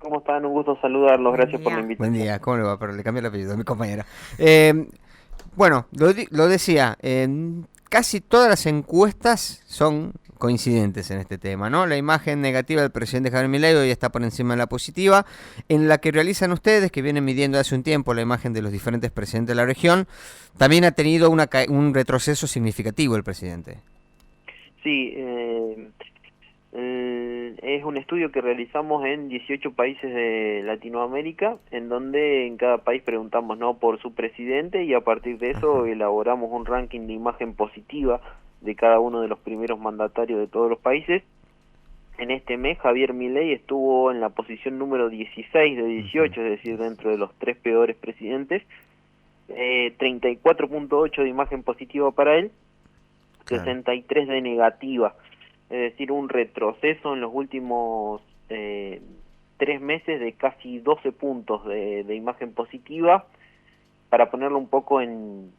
¿Cómo están? Un gusto saludarlos. Buen Gracias por la día. invitación. Buen día, ¿cómo le va? Pero le cambié el apellido a mi compañera. Bueno, lo decía, casi todas las encuestas son coincidentes en este tema, ¿no? La imagen negativa del presidente Javier Milei hoy está por encima de la positiva, en la que realizan ustedes, que vienen midiendo hace un tiempo la imagen de los diferentes presidentes de la región, también ha tenido un retroceso significativo el presidente. Sí, es un estudio que realizamos en 18 países de Latinoamérica, en donde en cada país preguntamos no por su presidente y a partir de eso Ajá, elaboramos un ranking de imagen positiva de cada uno de los primeros mandatarios de todos los países. En este mes Javier Milei estuvo en la posición número 16 de ujú, 18, es decir, dentro de los tres peores presidentes. 34.8 de imagen positiva para él, claro, 63 de negativa, es decir, un retroceso en los últimos 3 meses de casi 12 puntos de imagen positiva. Para ponerlo un poco en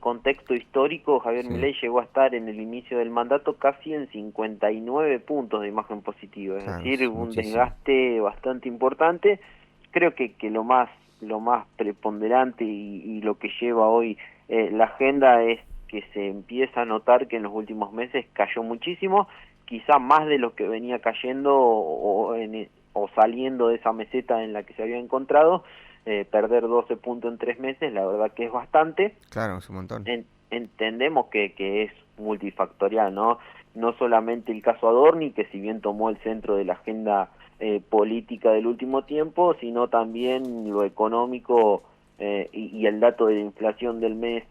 contexto histórico, Javier sí, Milei llegó a estar en el inicio del mandato casi en 59 puntos de imagen positiva, es claro, decir, es un muchísimo. desgaste bastante importante. Creo que lo más preponderante y lo que lleva hoy la agenda es que se empieza a notar que en los últimos meses cayó muchísimo, quizá más de lo que venía cayendo o saliendo de esa meseta en la que se había encontrado. Perder 12 puntos en 3 meses, la verdad que es bastante. Claro, es un montón. Entendemos que es multifactorial, ¿no? No solamente el caso Adorni, que si bien tomó el centro de la agenda política del último tiempo, sino también lo económico, y el dato de la inflación del mes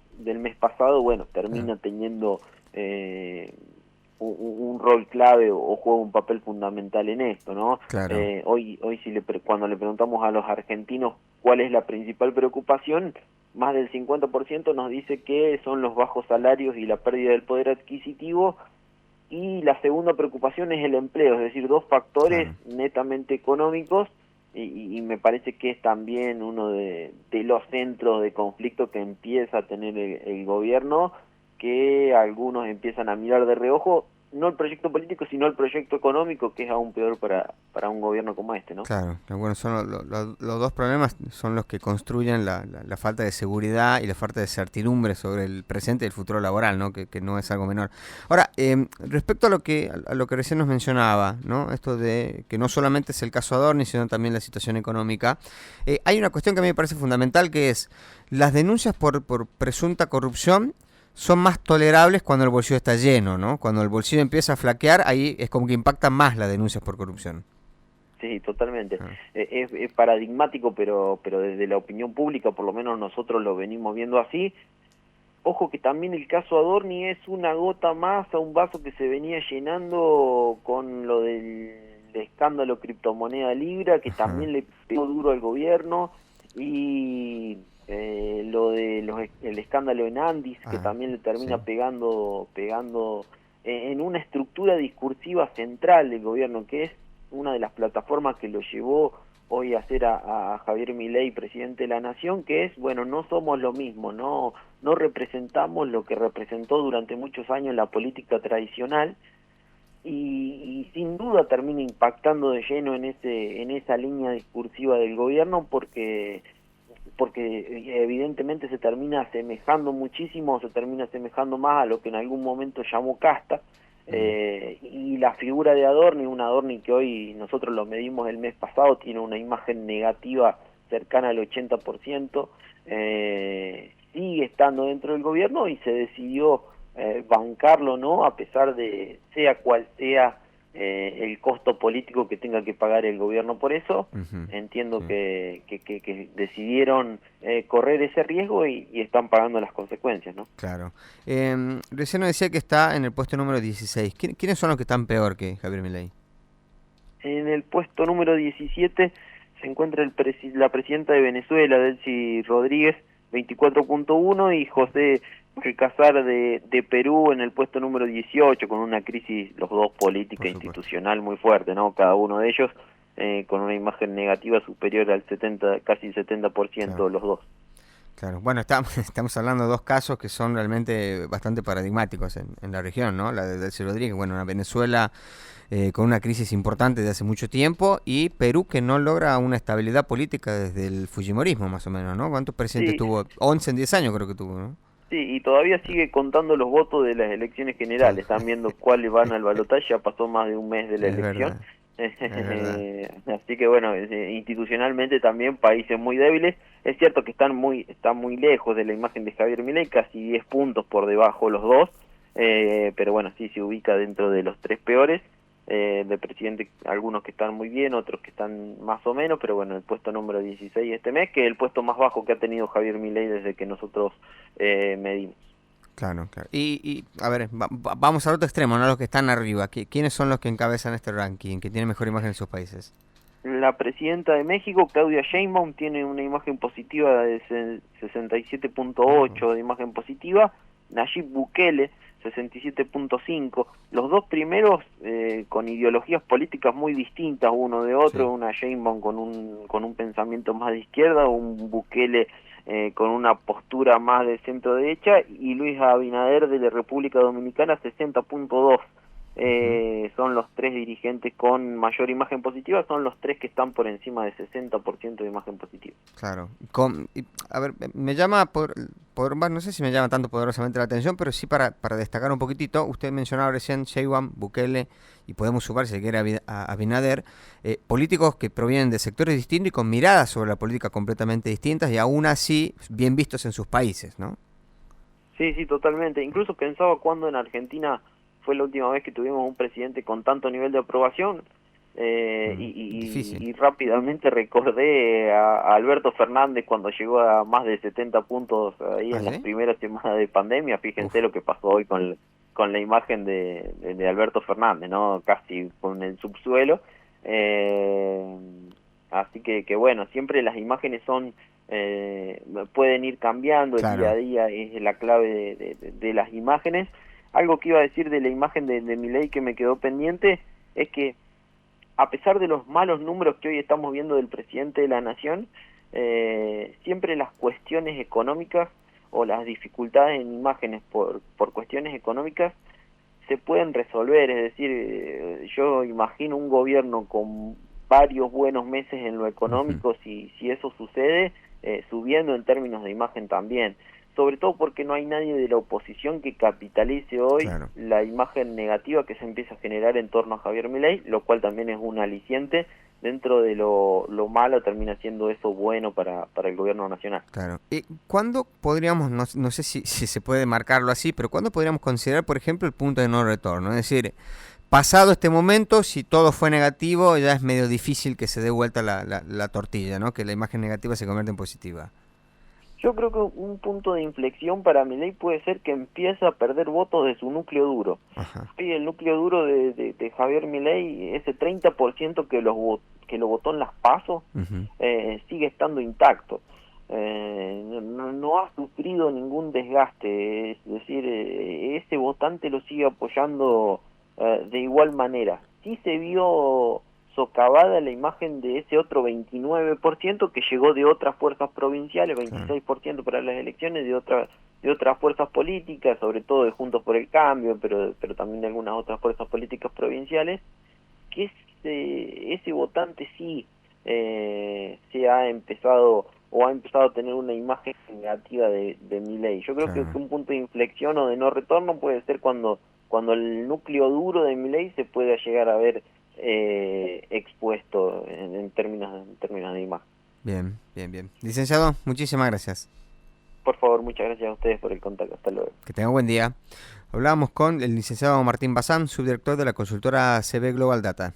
pasado, bueno, Claro, termina teniendo eh, un rol clave o juega un papel fundamental en esto, ¿no? claro. Hoy cuando le preguntamos a los argentinos cuál es la principal preocupación, más del 50% nos dice que son los bajos salarios y la pérdida del poder adquisitivo, y la segunda preocupación es el empleo, es decir, dos factores Claro. netamente económicos, y me parece que es también uno de los centros de conflicto que empieza a tener el gobierno, que algunos empiezan a mirar de reojo, no el proyecto político, sino el proyecto económico, que es aún peor para un gobierno como este, ¿no? Claro, bueno, son los dos problemas son los que construyen la falta de seguridad y la falta de certidumbre sobre el presente y el futuro laboral, ¿no? Que no es algo menor. Ahora, respecto a lo que recién nos mencionaba, ¿no? Esto de que no solamente es el caso Adorni, sino también la situación económica, hay una cuestión que a mí me parece fundamental, que es las denuncias por presunta corrupción son más tolerables cuando el bolsillo está lleno, ¿no? Cuando el bolsillo empieza a flaquear, ahí es como que impactan más las denuncias por corrupción. Sí, totalmente. Ah, Es paradigmático, pero desde la opinión pública, por lo menos nosotros lo venimos viendo así. Ojo que también el caso Adorni es una gota más a un vaso que se venía llenando con lo del escándalo criptomoneda Libra, que ajá. también le pegó duro al gobierno, y lo de el escándalo en Andis, que Ah, también le sí. termina pegando en una estructura discursiva central del gobierno, que es una de las plataformas que lo llevó hoy a ser a Javier Milei presidente de la nación, que es, bueno, no somos lo mismo, no representamos lo que representó durante muchos años la política tradicional, y sin duda termina impactando de lleno en esa línea discursiva del gobierno, porque evidentemente se termina asemejando muchísimo, se termina asemejando más a lo que en algún momento llamó casta. Mm, Y la figura de Adorni, un Adorni que hoy nosotros lo medimos el mes pasado, tiene una imagen negativa cercana al 80%, sigue estando dentro del gobierno y se decidió bancarlo, ¿no? A pesar de sea cual sea el costo político que tenga que pagar el gobierno por eso. ujú, Entiendo sí, que decidieron correr ese riesgo, y están pagando las consecuencias, ¿no? claro. Recién nos decía que está en el puesto número 16. ¿Quiénes son los que están peor que Javier Milei? En el puesto número 17 se encuentra la presidenta de Venezuela, Delcy Rodríguez, 24.1, y José Balcazar de Perú en el puesto número 18, con una crisis, los dos, Por política e supuesto. institucional muy fuerte, ¿no? Cada uno de ellos con una imagen negativa superior al 70, casi el Claro. 70% los dos. Claro, bueno, estamos hablando de dos casos que son realmente bastante paradigmáticos en la región, ¿no? La de Delcy Rodríguez, bueno, una Venezuela con una crisis importante de hace mucho tiempo y Perú que no logra una estabilidad política desde el fujimorismo, más o menos, ¿no? ¿Cuántos presidentes Sí, tuvo? 11 en 10 años creo que tuvo, ¿no? sí, y todavía sigue contando los votos de las elecciones Claro, generales. Están viendo cuáles van al balotaje, ya pasó más de un mes de la es elección. verdad, es verdad. Así que bueno, institucionalmente también países muy débiles. Es cierto que están muy lejos de la imagen de Javier Milei, casi 10 puntos por debajo los dos, pero bueno, sí se ubica dentro de los tres peores. De presidente, algunos que están muy bien, otros que están más o menos, pero bueno, el puesto número 16 este mes, que es el puesto más bajo que ha tenido Javier Milei desde que nosotros medimos. Claro, claro. A ver, vamos al otro extremo, ¿no? Los que están arriba. ¿Quiénes son los que encabezan este ranking, que tienen mejor imagen en sus países? La presidenta de México, Claudia Sheinbaum, tiene una imagen positiva de 67.8 de imagen positiva. Nayib Bukele, 67.5. Los dos primeros con ideologías políticas muy distintas uno de otro. Sí. Una Sheinbaum con un pensamiento más de izquierda, un Bukele con una postura más de centro derecha, y Luis Abinader de la República Dominicana, 60.2. Ujú. Son los tres dirigentes con mayor imagen positiva, son los tres que están por encima de 60% de imagen positiva. Claro. A ver, me llama bueno, no sé si me llama tanto poderosamente la atención, pero sí para destacar un poquitito. Usted mencionaba recién Sheinbaum, Bukele, y podemos sumar, si quiere, a Abinader, políticos que provienen de sectores distintos y con miradas sobre la política completamente distintas y aún así bien vistos en sus países, ¿no? Sí, sí, totalmente. Incluso pensaba cuando en Argentina fue la última vez que tuvimos un presidente con tanto nivel de aprobación, Difícil. y rápidamente recordé a Alberto Fernández cuando llegó a más de 70 puntos ahí ¿Ah, en las sí? primeras semanas de pandemia. Fíjense Uf, lo que pasó hoy con la imagen de Alberto Fernández, ¿no? Casi con el subsuelo. Eh, Así que bueno, siempre las imágenes pueden ir cambiando, el día a claro. día es la clave de las imágenes. Algo que iba a decir de la imagen de Milei que me quedó pendiente es que a pesar de los malos números que hoy estamos viendo del presidente de la nación, siempre las cuestiones económicas o las dificultades en imágenes por cuestiones económicas se pueden resolver. Es decir, yo imagino un gobierno con varios buenos meses en lo Ujú. económico, si eso sucede, subiendo en términos de imagen también. Sobre todo porque no hay nadie de la oposición que capitalice hoy Claro. la imagen negativa que se empieza a generar en torno a Javier Milei, lo cual también es un aliciente. Dentro de lo malo termina siendo eso bueno para el gobierno nacional. Claro. ¿Y cuándo podríamos, no sé si se puede marcarlo así, pero cuándo podríamos considerar, por ejemplo, el punto de no retorno? Es decir, pasado este momento, si todo fue negativo, ya es medio difícil que se dé vuelta la tortilla, ¿no? Que la imagen negativa se convierta en positiva. Yo creo que un punto de inflexión para Milei puede ser que empiece a perder votos de su núcleo duro. Ajá. Sí, el núcleo duro de Javier Milei, ese 30% que lo votó en las PASO, Ujú. sigue estando intacto. No ha sufrido ningún desgaste, es decir, ese votante lo sigue apoyando de igual manera. Sí se vio socavada la imagen de ese otro 29% que llegó de otras fuerzas provinciales, Claro. 26% para las elecciones de otras fuerzas políticas, sobre todo de Juntos por el Cambio, pero también de algunas otras fuerzas políticas provinciales, que ese votante sí se ha empezado o ha empezado a tener una imagen negativa de Milei. Yo creo que Claro. un punto de inflexión o de no retorno puede ser cuando el núcleo duro de Milei se pueda llegar a ver expuesto en términos de imagen. Bien, bien, bien. Licenciado, muchísimas gracias. Por favor, muchas gracias a ustedes por el contacto. Hasta luego. Que tenga buen día. Hablábamos con el licenciado Martín Bazán, subdirector de la consultora CB Global Data.